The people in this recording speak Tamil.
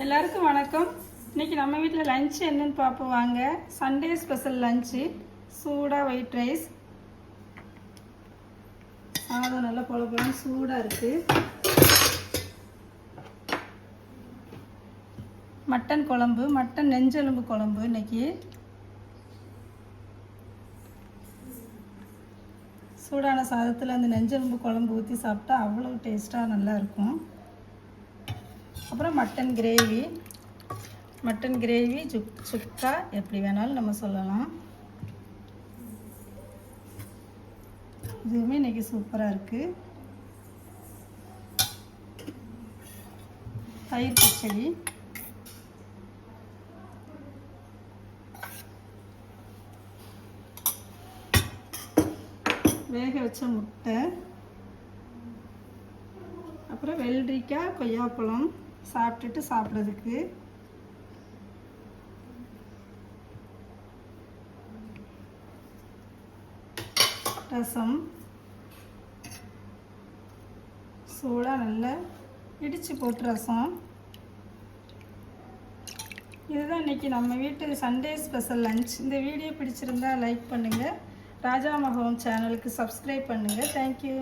எல்லாருக்கும் வணக்கம். இன்னைக்கு நம்ம வீட்டில் லஞ்ச் என்னன்னு பார்ப்போம் வாங்க. சண்டே ஸ்பெஷல் லஞ்சு, சூடாக ஒயிட் ரைஸ், சாதம் நல்லா பொழப்பெல்லாம் சூடாக இருக்குது. மட்டன் குழம்பு, மட்டன் நெஞ்செலும்பு குழம்பு. இன்னைக்கு சூடான சாதத்தில் அந்த நெஞ்செலும்பு குழம்பு ஊற்றி சாப்பிட்டா அவ்வளோ டேஸ்ட்டாக நல்லாயிருக்கும். அப்புறம் மட்டன் கிரேவி சுக்கா எப்படி வேணாலும் நம்ம சொல்லலாம். இதுவுமே இன்னைக்கு சூப்பராக இருக்குது. தயிர் பச்சடி, வேக வச்ச முட்டை, அப்புறம் வெள்ளரிக்காய் கொய்யாப்பழம் சாப்பிட்றதுக்கு. ரசம் சூடாக நல்லா இடித்து போட்டு ரசம். இதுதான் இன்றைக்கி நம்ம வீட்டு சண்டே ஸ்பெஷல் லஞ்ச். இந்த வீடியோ பிடிச்சிருந்தா லைக் பண்ணுங்கள். ராஜா மகம் சேனலுக்கு சப்ஸ்கிரைப் பண்ணுங்கள். தேங்க்யூ.